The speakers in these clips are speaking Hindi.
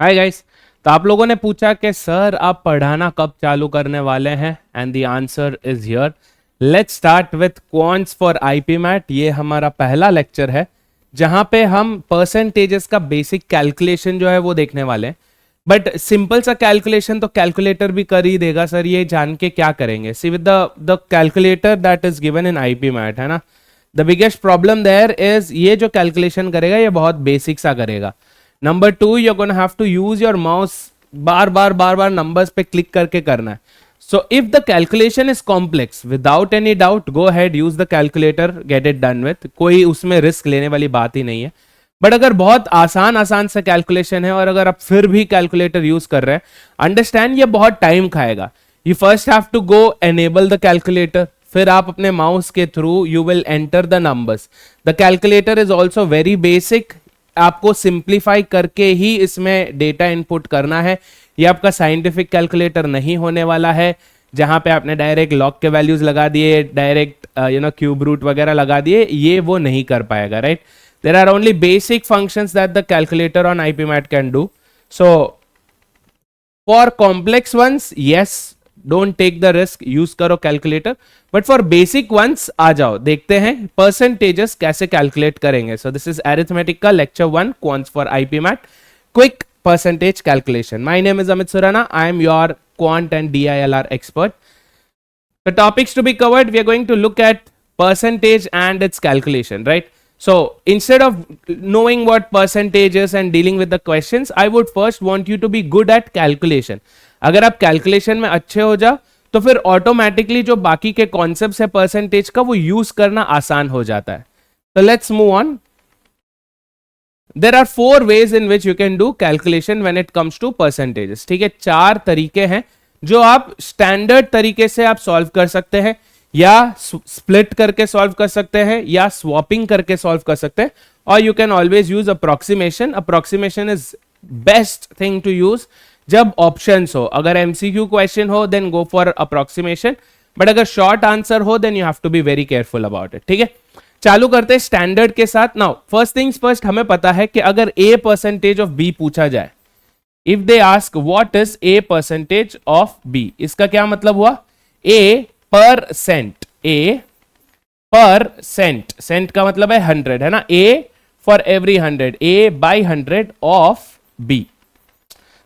Hi guys. तो आप लोगों ने पूछा कि सर आप पढ़ाना कब चालू करने वाले हैं, and the answer is here. Let's start with quants for IP MAT. ये हमारा पहला लेक्चर है जहां पे हम परसेंटेजेस का बेसिक कैलकुलेशन जो है वो देखने वाले हैं। बट सिंपल सा कैलकुलेशन तो कैलकुलेटर भी कर ही देगा सर, ये जान के क्या करेंगे। See with the calculator that is given in IPMAT, है ना। The biggest problem there is ये जो कैलकुलेशन करेगा ये बहुत बेसिक सा करेगा। Number two, you gonna have to use your mouse, बार बार नंबर्स पे क्लिक करके करना है। So if the calculation is complex, without any doubt go ahead, use the calculator, get it done with, कोई उसमें रिस्क लेने वाली बात ही नहीं है। बट अगर बहुत आसान आसान सा कैलकुलेशन है और अगर आप फिर भी कैलकुलेटर यूज कर रहे हैं, अंडरस्टैंड ये बहुत टाइम खाएगा। You first have to go enable the calculator, फिर आप अपने माउस के through you will enter the numbers. The calculator is also very basic, आपको सिंप्लीफाई करके ही इसमें डेटा इनपुट करना है। ये आपका साइंटिफिक कैलकुलेटर नहीं होने वाला है जहां पे आपने डायरेक्ट लॉग के वैल्यूज लगा दिए, डायरेक्ट क्यूब रूट वगैरह लगा दिए, ये वो नहीं कर पाएगा, right. There are only basic functions that the calculator on IPMAT can do. So for complex ones, yes, don't take the risk, use करो calculator. But for basic ones आ जाओ, देखते हैं परसेंटेजेस कैसे कैलकुलेट करेंगे। सो दिस इज अरिथमेटिक का lecture 1, quants for IP mat, quick percentage calculation. My name is Amit Surana, I am your quant and DILR expert. The topics to be covered, we are going to look at percentage and its calculation, right? So instead of knowing what percentage is and dealing with the questions, I would first want you to be good at calculation. अगर आप कैलकुलेशन में अच्छे हो जाओ तो फिर ऑटोमेटिकली जो बाकी के कॉन्सेप्ट्स है परसेंटेज का वो यूज करना आसान हो जाता है। तो let's move on. There are 4 ways in which you can do calculation when it comes to percentages. ठीक है, 4 तरीके हैं जो आप स्टैंडर्ड तरीके से आप सॉल्व कर सकते हैं, या स्प्लिट करके सॉल्व कर सकते हैं, या स्वॉपिंग करके सॉल्व कर सकते हैं, और you can always use approximation. Approximation is best thing to use जब ऑप्शंस हो। अगर एमसीक्यू क्वेश्चन हो then go for approximation, but अगर शॉर्ट आंसर हो then you have to be very careful about it. ठीक है, चालू करते हैं स्टैंडर्ड के साथ। नाउ फर्स्ट थिंग्स फर्स्ट, हमें पता है कि अगर a परसेंटेज ऑफ b पूछा जाए, if they ask what is a percentage of b, इसका क्या मतलब हुआ? a percent, a percent, cent का मतलब है 100, है ना। a for every 100, a by 100 of b,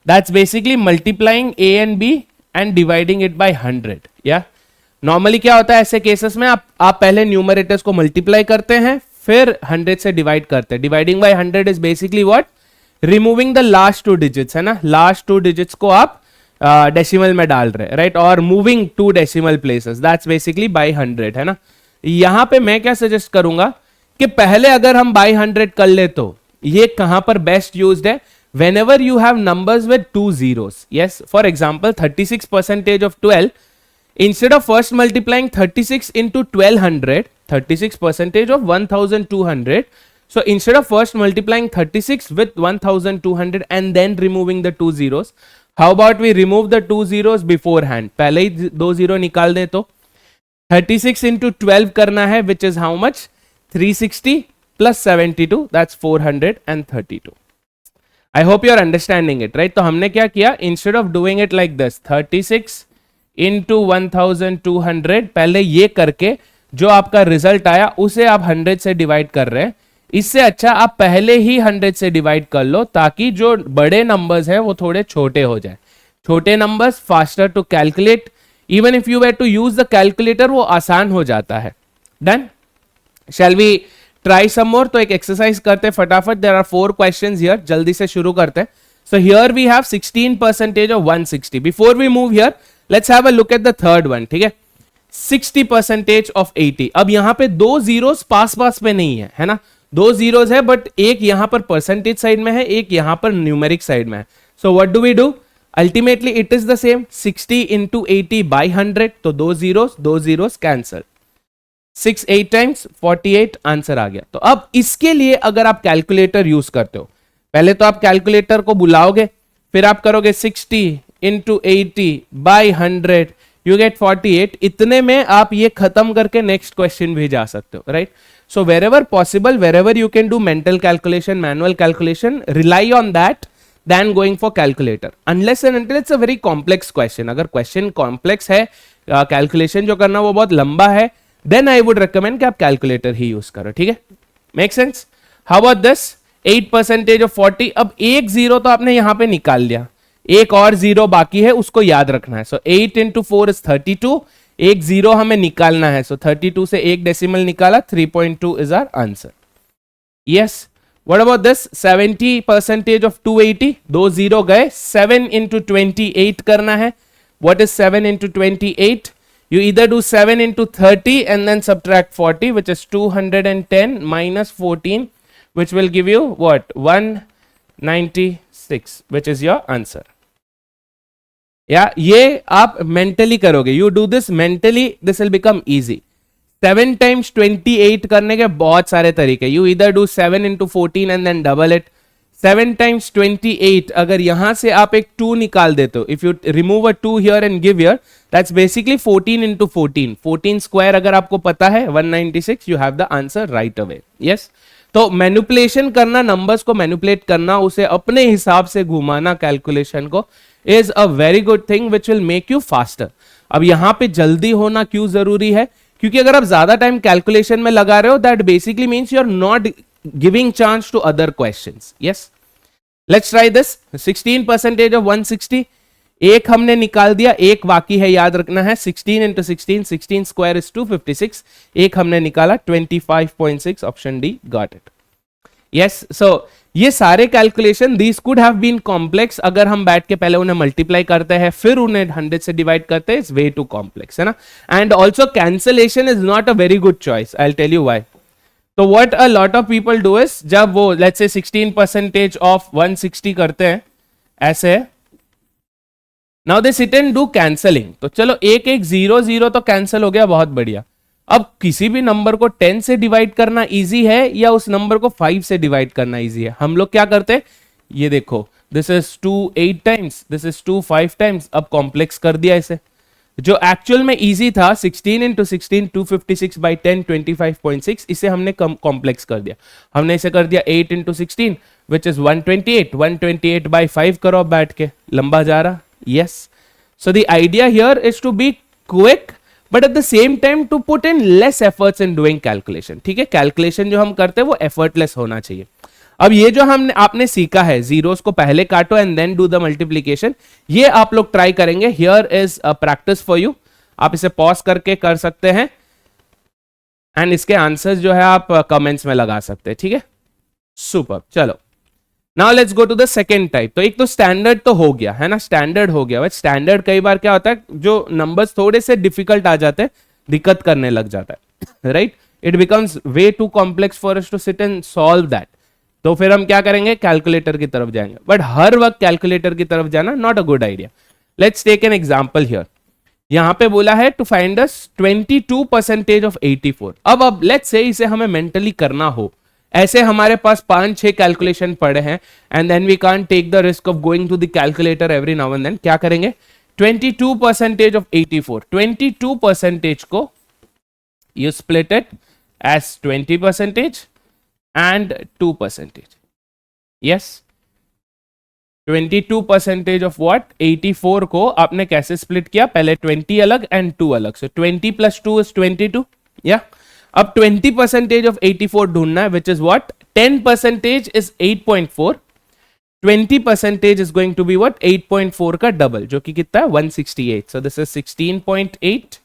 that's basically multiplying a and b and dividing it by 100। या नॉर्मली क्या होता है ऐसे केसेस में, आप पहले न्यूमरेटर्स को मल्टीप्लाई करते हैं फिर 100 से डिवाइड करते हैं। Dividing by 100 is basically what? Removing the last 2 digits, है ना। लास्ट 2 डिजिट्स को आप डेसिमल में डाल रहे हैं, राइट, और moving 2 decimal places, that's basically bye 100, है ना। यहां पे मैं क्या सजेस्ट करूंगा कि पहले अगर हम बाय 100 कर ले तो ये कहां पर बेस्ट यूज्ड है? whenever you have numbers with 2 zeros. Yes, for example 36% of 12, instead of first multiplying 36 into 1200, 36% of 1200, so instead of first multiplying 36 with 1200 and then removing the 2 zeros, how about we remove the 2 zeros beforehand? पहले ही 2 zero निकाल दें तो 36 into 12 करना है, which is how much? 360 plus 72, that's 432. I hope you are understanding it, right? तो हमने क्या किया, instead of doing it like this 36 into 1200, पहले ये करके जो आपका रिजल्ट आया उसे आप 100 से डिवाइड कर रहे हैं। इससे अच्छा आप पहले ही 100 से डिवाइड कर लो ताकि जो बड़े नंबर्स है वो थोड़े छोटे हो जाए। छोटे numbers faster to calculate, even if you were to use the calculator वो आसान हो जाता है। Done? Shall we try some more? तो एक एक्सरसाइज करते हैं फटाफट। देयर आर 4 क्वेश्चंस हियर, जल्दी से शुरू करते हैं। So here we have 16% of 160। Before we move here, let's have a look at the third one. ठीक है, 60% ऑफ 80। अब यहां पे 2 जीरोस पास पास में नहीं है, है ना। 2 जीरोस है बट एक यहां पर परसेंटेज साइड में है, एक यहां पर न्यूमेरिक साइड में है। So what do we do? Ultimately it is the same, 60 into 80 by 100, तो 2 जीरोस कैंसल, 6 8 times 48, आंसर आ गया। तो अब इसके लिए अगर आप कैलकुलेटर यूज करते हो, पहले तो आप कैलकुलेटर को बुलाओगे, फिर आप करोगे 60 into 80 by 100, यू गेट 48। इतने में आप ये खत्म करके नेक्स्ट क्वेश्चन भी जा सकते हो, right. So wherever possible, wherever you can do mental calculation, manual calculation, rely on that, than going for calculator unless and until it's a very complex question. अगर question complex है, calculation जो करना वो बहुत लंबा है, then I would recommend कि आप calculator ही use करो. ठीक है, make sense? How about this 8% of 40? अब एक जीरो तो आपने यहां पे निकाल लिया, एक और जीरो बाकी है, उसको याद रखना है. सो 8 into 4 is 32. एक जीरो हमें निकालना है, सो 32 से एक डेसिमल निकाला, 3.2 is our answer. Yes. What about this 70% of 280? दो जीरो गए, 7 into 28 करना है. What is 7 into 28? You either do 7 into 30 and then subtract 40, which is 210 minus 14, which will give you what? 196, which is your answer. या ये आप मेंटली करोगे, you do this mentally, this will become easy. 7 times 28 करने के बहुत सारे तरीके. यू इधर do 7 into 14 and then double it. 7 times 28, अगर यहां से आप एक 2 निकाल देते हो, if you remove a 2 here and give here, that's basically 14 into 14. 14 square अगर आपको पता है 196, you have the answer right away. Yes, तो मैनिपुलेशन करना, नंबर्स को मैनिपुलेट करना, उसे अपने हिसाब से घुमाना कैलकुलेशन को, is a very good thing which will make you faster. अब यहां पे जल्दी होना क्यों जरूरी है? क्योंकि अगर आप ज्यादा टाइम कैलकुलेशन में लगा रहे हो, that basically means you are not giving chance to other questions. Yes, let's try this. 16% of 160, एक हमने निकाल दिया, एक बाकी है, याद रखना है. 16 into 16, 16 square is 256. एक हमने निकाला 25.6. Option D, got it. Yes, so ये सारे calculation these could have been complex. अगर हम बैठ के पहले उन्हें मल्टीप्लाई करते हैं फिर उन्हें 100 से डिवाइड करते हैं, इट्स वे टू कॉम्प्लेक्स, है ना. And also cancellation is not a very good choice. I will tell you why. तो what a lot of people do is, जब वो लेट्स से 16% ऑफ 160 करते हैं, ऐसे now they sit and do cancelling. तो चलो एक एक 0 0 तो कैंसिल हो गया, बहुत बढ़िया. अब किसी भी नंबर को 10 से डिवाइड करना इजी है या उस नंबर को 5 से डिवाइड करना इजी है? हम लोग क्या करते हैं, ये देखो, this is 2 8 times, this is 2 5 times. अब कॉम्प्लेक्स कर दिया इसे. जो एक्चुअल में इजी था 16 into 16, 256 by 10, 25.6, इसे हमने कॉम्प्लेक्स कर दिया. हमने इसे कर दिया 8 into 16, विच इज 128. 128 by 5 करो बैठ के, लंबा जा रहा. Yes, so the idea here is to be quick but at the same time to put in less efforts in doing calculation. ठीक है, कैलकुलेशन जो हम करते हैं वो effortless होना चाहिए. अब ये जो हमने आपने सीखा है, जीरोस को पहले काटो and then do the multiplication, ये आप लोग ट्राई करेंगे. Here is a practice for you. आप इसे पॉज करके कर सकते हैं एंड इसके आंसर्स जो है आप कमेंट्स में लगा सकते हैं. ठीक है, सुपर. चलो now let's go to the second type. तो एक तो स्टैंडर्ड तो हो गया है ना, स्टैंडर्ड हो गया. स्टैंडर्ड कई बार क्या होता है, जो नंबर्स थोड़े से डिफिकल्ट आ जाते हैं, दिक्कत करने लग जाता है, right. It becomes way too complex for us to sit and solve that. तो फिर हम क्या करेंगे, कैलकुलेटर की तरफ जाएंगे. बट हर वक्त कैलकुलेटर की तरफ जाना not a good idea. Let's take an example here. यहां पे बोला है टू फाइंड अस 22% ऑफ 84. अब लेट्स से इसे हमें मेंटली करना हो, ऐसे हमारे पास 5-6 कैलकुलेशन पड़े हैं and then we can't take the risk of going to the calculator every now and then. क्या करेंगे, 22% ऑफ 84. 22% को you split it as 20% and 2%. Yes, 22% of what, 84 को आपने कैसे स्प्लिट किया, पहले 20 अलग एंड 2 अलग. So 20 plus 2 is 22. Yeah. अब 20% of 84 ढूंढना है, which is what, 10% is 8.4. 20% is going to be what, 8.4 का डबल, जो कि कितना है 168. So this is 16.8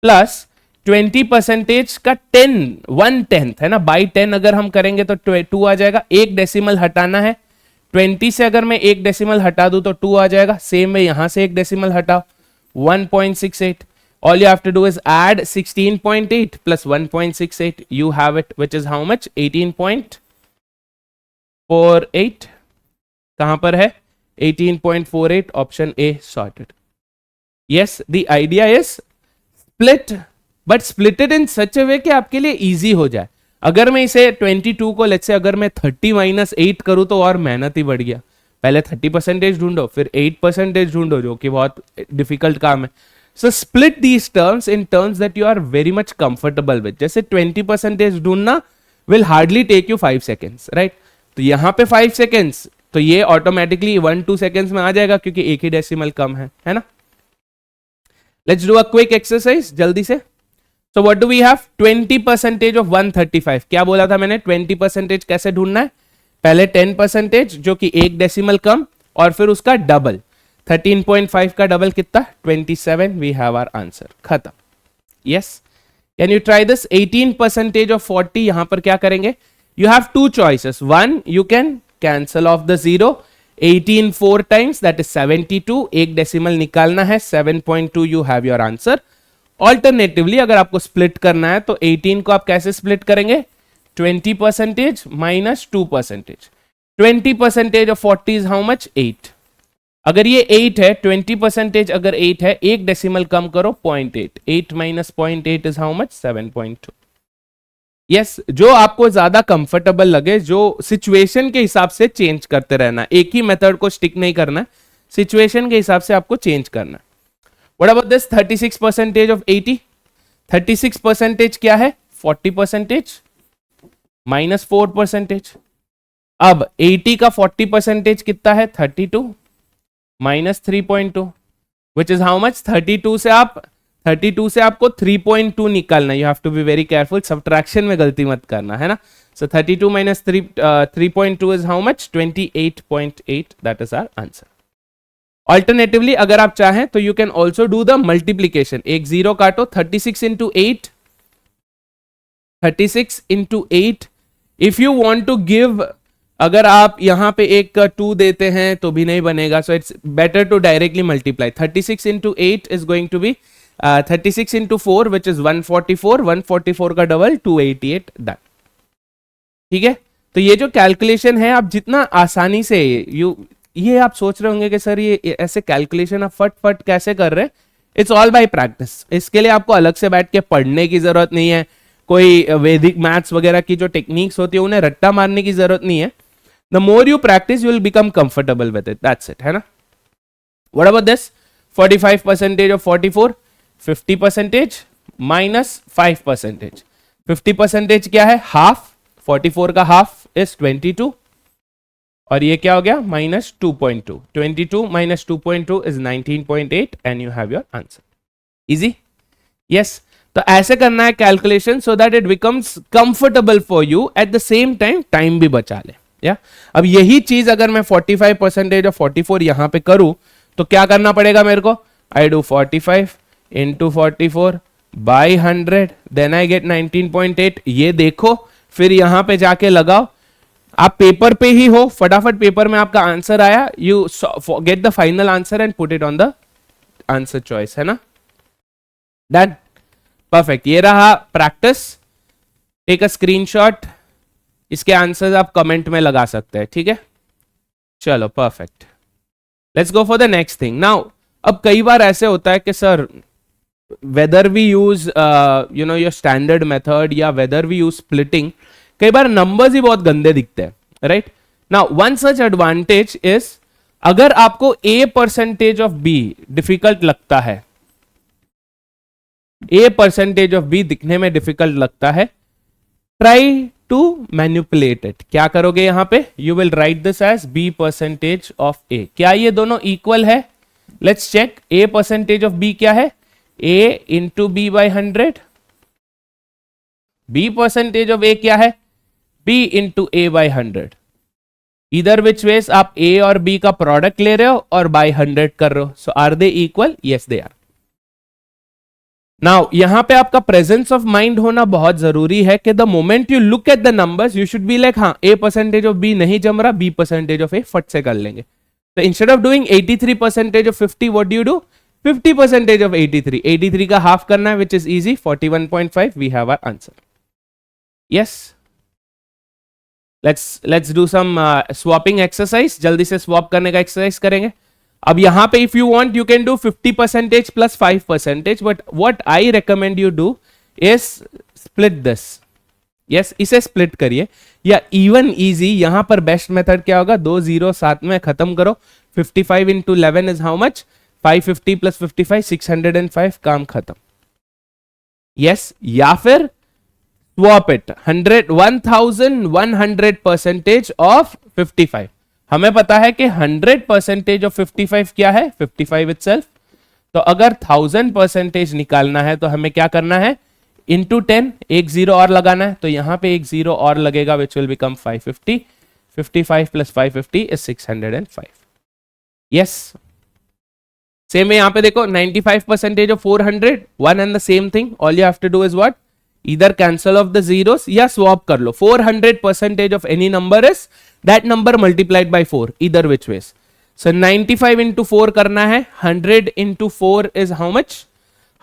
plus 20% का 1/10 है ना, by 10 अगर हम करेंगे तो 2 आ जाएगा. एक डेसिमल हटाना है, 20 से अगर मैं एक डेसिमल हटा दूं तो 2 आ जाएगा. सेम में यहां से एक डेसिमल हटाओ, 1.68. All you have to do is add 16.8 plus 1.68. You have it, which is how much? 18.48. कहां पर है? 18.48. Option A, sorted. Yes, the idea is split, but split it in such a way कि आपके लिए easy हो जाए. अगर मैं इसे 22 को let's say अगर मैं 30 minus 8 करूं तो और मेहनत ही बढ़ गया. पहले 30% ढूंढो, फिर 8% ढूंढो, जो कि बहुत डिफिकल्ट काम है. So split these terms in terms that you are very much comfortable with. जैसे 20% ढूंढना will hardly take you 5 seconds, right? तो यहां पे 5 seconds, तो ये ऑटोमेटिकली 1-2 सेकेंड्स में आ जाएगा क्योंकि एक ही डेसिमल कम है ना। Let's do a quick exercise जल्दी से। So what do we have 20% of 135। क्या बोला था मैंने, 20% कैसे ढूंढना है, पहले 10% जो कि एक डेसिमल कम और फिर उसका डबल। 13.5 का डबल कितना, 27। वी हैव आवर आंसर, खत्म। Yes, can you try this. 18% of 40, यहां पर क्या करेंगे, you have two choices. One, you can cancel of the zero. 18 4 times that is 72, एक डेसिमल निकालना है, 7.2, you have your answer. Alternatively अगर आपको स्प्लिट करना है तो 18 को आप कैसे स्प्लिट करेंगे, 20% minus 2%। 20% of 40 is how much, 8। अगर ये 8 है, 20% अगर 8 है, एक डेसिमल कम करो, 0.8। 8 minus 0.8 is how much, 7.2। Yes, जो आपको ज्यादा कंफर्टेबल लगे, जो सिचुएशन के हिसाब से चेंज करते रहना, एक ही मेथड को स्टिक नहीं करना, सिचुएशन के हिसाब से आपको चेंज करना। What about this 36% of 80। 36% क्या है, 40% माइनस 4%। अब 80 का 40% कितना है, 32 minus 3.2 which is how much, 32 से आपको 3.2 निकालना। You have to be very careful, subtraction में गलती मत करना, है ना। So 32 minus 3.2 is how much, 28.8। That is our answer. Alternatively अगर आप चाहें तो you can also do the multiplication. एक जीरो काटो, 36 into 8, 36 into 8। If you want to give, अगर आप यहां पे एक 2 देते हैं तो भी नहीं बनेगा, so it's better to directly multiply. 36 into 8 is going to be 36 into 4 which is 144। 144 का डबल 288। डन, ठीक है। तो ये जो कैलकुलेशन है, आप जितना आसानी से ये आप सोच रहे होंगे कि सर ये ऐसे कैलकुलेशन आप फट फट कैसे कर रहे हैं, इट्स ऑल बाय प्रैक्टिस। इसके लिए आपको अलग से बैठ के पढ़ने की जरूरत नहीं है, कोई वैदिक मैथ्स वगैरह की जो टेक्निक्स होती है उन्हें रट्टा मारने की जरूरत नहीं है। The more you practice you will become comfortable with it, that's it, है ना। What about this 45% of 44। 50% minus 5%। 50% क्या है, हाफ। 44 का हाफ इज 22 और ये क्या हो गया, minus 2.2। 22 minus 2.2 is 19.8 and you have your answer. Easy, yes. तो ऐसे करना है calculation so that it becomes comfortable for you, at the same time भी बचा ले। या अब यही चीज अगर मैं 45% ऑफ 44 यहां पे करूं तो क्या करना पड़ेगा मेरे को, I do 45 into 44 by 100, then I get 19.8। ये देखो, फिर यहां पे जाके लगाओ। आप पेपर पे ही हो, फटाफट पेपर में आपका आंसर आया, you get the final answer and put it on the answer choice, है ना। Done, perfect. ये रहा प्रैक्टिस। टेक अ स्क्रीनशॉट, इसके आंसर्स आप कमेंट में लगा सकते हैं, ठीक है। चलो perfect, let's go for the next thing now. अब कई बार ऐसे होता है कि sir whether we use your standard method या वेदर वी यूज स्प्लिटिंग, कई बार नंबर्स ही बहुत गंदे दिखते हैं, right. Now one such advantage is, अगर आपको A% ऑफ B डिफिकल्ट लगता है, A% ऑफ B दिखने में डिफिकल्ट लगता है, ट्राई टू मैनिपुलेट इट। क्या करोगे यहां पे, you will write this as B% of A। क्या ये दोनों इक्वल है, let's check. A% of B क्या है, A into B by 100। B% of A क्या है, B इंटू A बाई 100। इधर विच वेज आप A और B का प्रोडक्ट ले रहे हो और बाई 100 कर रहे हो, so are they equal, yes they are. Now यहां पे आपका प्रेजेंस ऑफ माइंड होना बहुत जरूरी है कि the moment you look at the numbers you should be like, हाँ A% ऑफ B नहीं जम रहा, B% ऑफ A फट से कर लेंगे। तो instead of doing 83% of 50, what do you do, 50% of 83। 83 का हाफ करना है which is easy, 41.5। We have our answer, yes. Let's do some swapping exercise. जल्दी से स्वैप करने का एक्सरसाइज करेंगे। अब यहां पे if you want you can do 50% plus 5%, but what I recommend you do is split this. Yes, इसे स्प्लिट करिए, या इवन इजी यहां पर बेस्ट मेथड क्या होगा, 2 0 साथ में खत्म करो। 55 into 11 is how much, 550 plus 55 605, काम खत्म। यस, या फिर स्वैप इट, 1100% ऑफ 55। हमें पता है कि 100% ऑफ 55 क्या है 55 itself। तो अगर 1000% निकालना है तो हमें क्या करना है इंटू 10, एक जीरो और लगाना है, तो यहां पे एक जीरो और लगेगा which will become 550। 55 plus 550 is 605। Yes, same है यहां पे देखो 95% of 400, one and the same thing, all you have to do is what, either cancel off the zeros या swap कर लो। 400% of any number is that number multiplied by 4, either which ways। So 95 into 4 करना है, 100 into 4 is how much,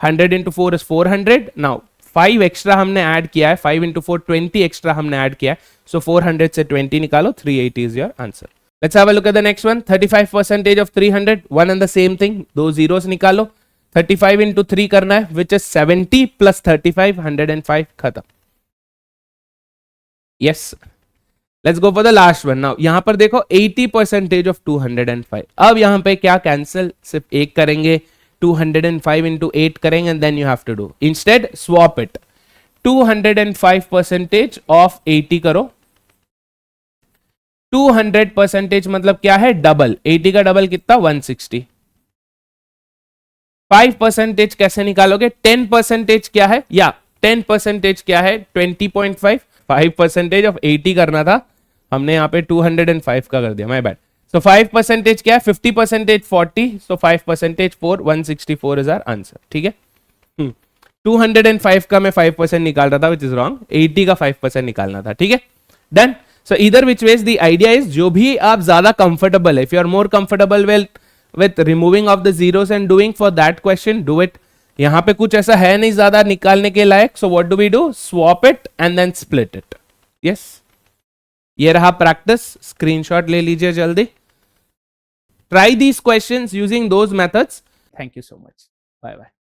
100 into 4 is 400। now 5 extra हमने ऐड किया है, 5 into 4 20 एक्स्ट्रा हमने ऐड किया है, so 400 से 20 निकालो, 380 is your answer। Let's have a look at the next one। 35% of 300, one and the same thing, दो zeros निकालो। 35 into 3 करना है which is 70 plus 35, 105, खत्म। yes, let's go for the last one। now यहां पर देखो 80% of 205। अब यहां पे क्या कैंसिल, सिर्फ एक करेंगे, 205 into 8 करेंगे and then you have to do instead swap it। 205% of 80 करो। 200% मतलब क्या है डबल, 80 का डबल कितना 160। 5% कैसे निकालोगे, 10% क्या है, या 10% क्या है 20.5। 5% ऑफ 80 करना था, हमने यहाँ पे 205 का कर दिया, माय बैड। सो 5% क्या है 50% 40, सो 5% 4, 164 इज आवर आंसर। ठीक है, 205 का मैं 5% निकाल रहा था विच इज रॉन्ग, 80 का 5% निकालना था। ठीक है, डन। सो इधर which ways the idea is, जो भी आप ज्यादा कंफर्टेबल है, if you are more comfortable with removing of the zeros and doing for that question, do it। यहां पे कुछ ऐसा है नहीं ज्यादा निकालने के लायक, so what do we do, swap it and then split it। yes, ये रहा प्रैक्टिस, स्क्रीनशॉट ले लीजिए जल्दी। try these questions using those methods। thank you so much, bye bye।